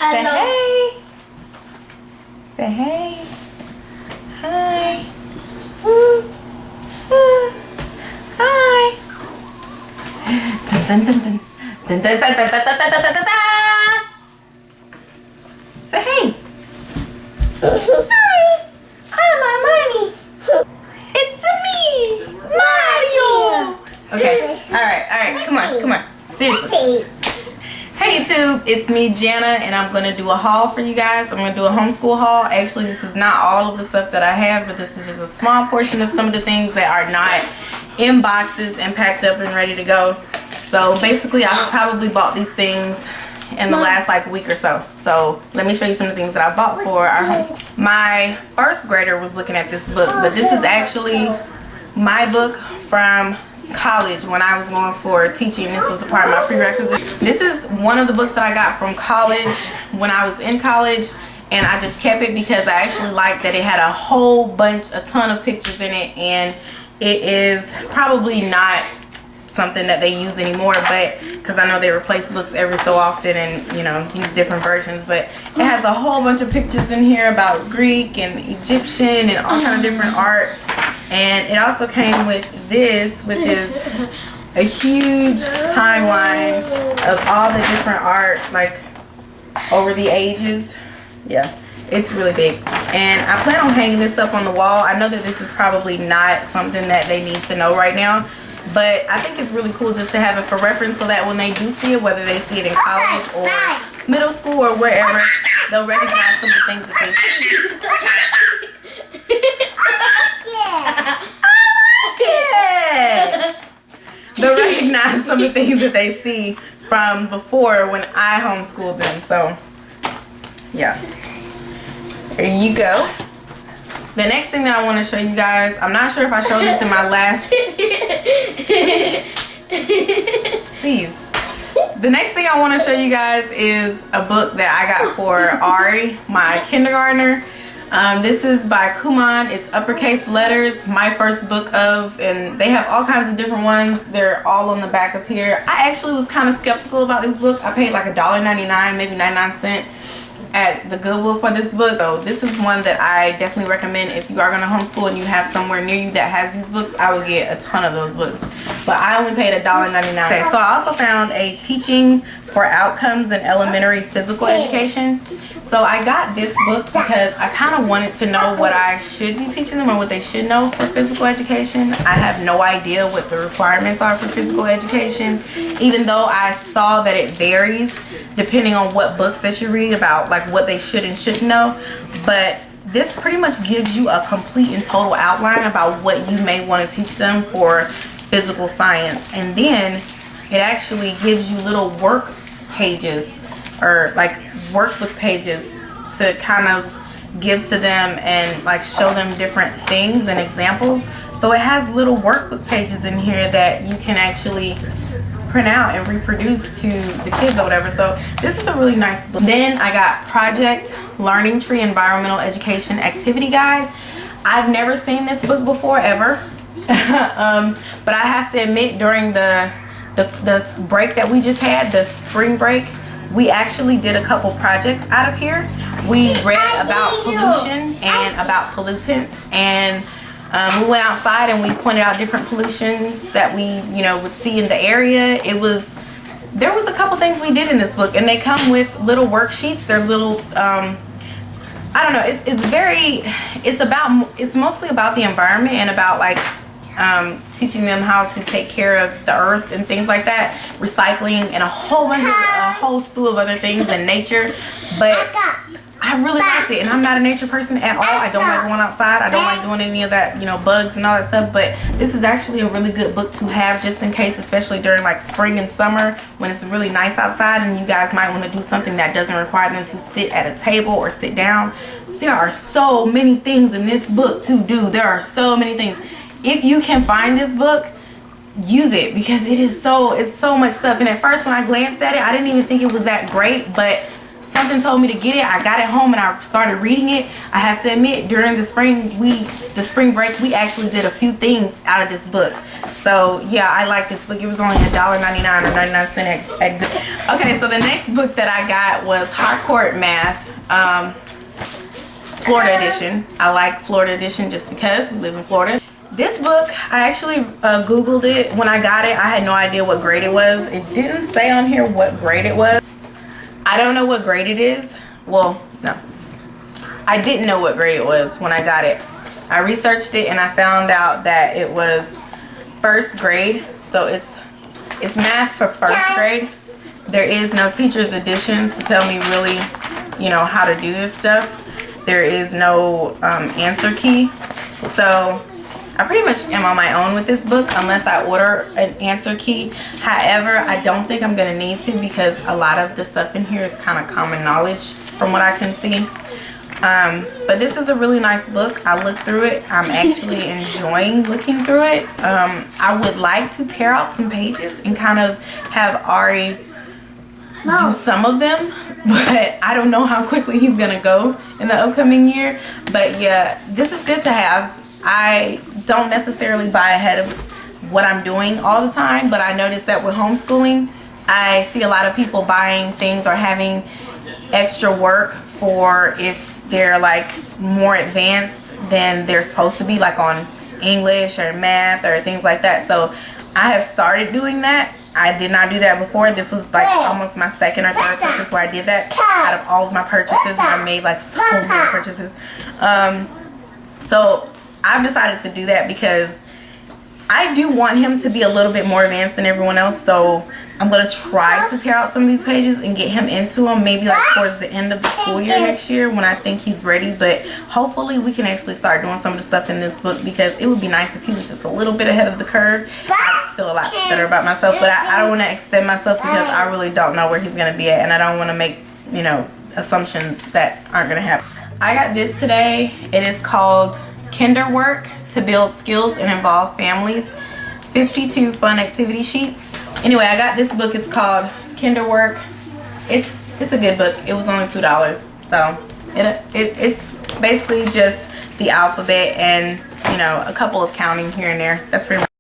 Say hey. Say hey. Hi. Hi. Dun, dun, dun, dun. Dun, dun, dun, dun, dun, dun, dun, dun, dun, dun. Say hey. Hi. Hi, my mommy. It's me, Mario. Okay. All right. Come on. Seriously. Hey YouTube, it's me Jana, and I'm gonna do a haul for you guys. I'm gonna do a homeschool haul. Actually, this is not all of the stuff that I have, but this is just a small portion of some of the things that are not in boxes and packed up and ready to go. So basically, I probably bought these things in the last like week or so. So let me show you some of the things that I bought for our homeschool. My first grader was looking at this book, but this is actually my book from college when I was going for teaching. This was a part of my prerequisite. This is one of the books that I got from college when I was in college, and I just kept it because I actually liked that it had a ton of pictures in it, and it is probably not something that they use anymore, but because I know they replace books every so often and, you know, use different versions, but it has a whole bunch of pictures in here about Greek and Egyptian and all kind of different art. And it also came with this, which is a huge timeline of all the different art, like over the ages. Yeah, it's really big. And I plan on hanging this up on the wall. I know that this is probably not something that they need to know right now, but I think it's really cool just to have it for reference so that when they do see it, whether they see it in college or middle school or wherever, they'll recognize some of the things that they see. They'll recognize some of the things that they see from before when I homeschooled them. So yeah, there you go. The next thing that I want to show you guys, I'm not sure if I showed this in my last please. The next thing I want to show you guys is a book that I got for Ari, my kindergartner. This is by Kumon. It's uppercase letters, my first book of, and they have all kinds of different ones. They're all on the back of here. I actually was kind of skeptical about this book. I paid like $1.99, maybe 99 cents at the Goodwill for this book. So this is one that I definitely recommend if you are going to homeschool and you have somewhere near you that has these books. I would get a ton of those books, but I only paid $1.99. Okay, so I also found a Teaching for Outcomes in Elementary Physical Education. So I got this book because I kind of wanted to know what I should be teaching them or what they should know for physical education. I have no idea what the requirements are for physical education, even though I saw that it varies depending on what books that you read about like what they should and shouldn't know. But this pretty much gives you a complete and total outline about what you may want to teach them for physical science. And then it actually gives you little work pages or like workbook pages to kind of give to them and like show them different things and examples. So it has little workbook pages in here that you can actually print out and reproduce to the kids or whatever. So this is a really nice book. Then I got Project Learning Tree Environmental Education Activity Guide. I've never seen this book before ever. But I have to admit, during the break that we just had, the spring break, we actually did a couple projects out of here. We read about pollution and about pollutants, and we went outside and we pointed out different pollutions that we, you know, would see in the area. There was a couple things we did in this book, and they come with little worksheets. They're little, I don't know. It's mostly about the environment and about like teaching them how to take care of the earth and things like that, recycling and a whole slew of other things in nature. But I really liked it, and I'm not a nature person at all. I don't like going outside. I don't like doing any of that, you know, bugs and all that stuff. But this is actually a really good book to have just in case, especially during like spring and summer when it's really nice outside and you guys might want to do something that doesn't require them to sit at a table or sit down. There are so many things in this book to do. There are so many things. If you can find this book, use it, because it's so much stuff. And at first when I glanced at it, I didn't even think it was that great, but something told me to get it. I got it home and I started reading it. I have to admit, during the spring break, we actually did a few things out of this book. So yeah, I like this book. It was only $1.99 or 99 cents at Good. Okay, so the next book that I got was Harcourt Math, Florida edition. I like Florida edition just because we live in Florida. This book, I actually Googled it. When I got it, I had no idea what grade it was. It didn't say on here what grade it was. I don't know what grade it is. Well, no. I didn't know what grade it was when I got it. I researched it and I found out that it was first grade. So it's math for first grade. There is no teacher's edition to tell me really, you know, how to do this stuff. There is no answer key. So I pretty much am on my own with this book unless I order an answer key. However, I don't think I'm going to need to because a lot of the stuff in here is kind of common knowledge from what I can see. But this is a really nice book. I looked through it. I'm actually enjoying looking through it. I would like to tear out some pages and kind of have Ari do some of them, but I don't know how quickly he's going to go in the upcoming year. But yeah, this is good to have. I don't necessarily buy ahead of what I'm doing all the time, but I noticed that with homeschooling, I see a lot of people buying things or having extra work for if they're like more advanced than they're supposed to be, like on English or math or things like that. So I have started doing that. I did not do that before. This was like almost my second or third purchase where I did that out of all of my purchases, and I made like so many purchases. So I've decided to do that because I do want him to be a little bit more advanced than everyone else. So I'm going to try to tear out some of these pages and get him into them maybe like towards the end of the school year next year when I think he's ready. But hopefully we can actually start doing some of the stuff in this book because it would be nice if he was just a little bit ahead of the curve. I'm still a lot better about myself, but I don't want to extend myself because I really don't know where he's going to be at, and I don't want to make, you know, assumptions that aren't going to happen. I got this today. It is called Kinderwork to Build Skills and Involve Families. 52 fun activity sheets. Anyway, I got this book. It's called Kinderwork. It's a good book. It was only $2. So it's basically just the alphabet and, you know, a couple of counting here and there. That's pretty much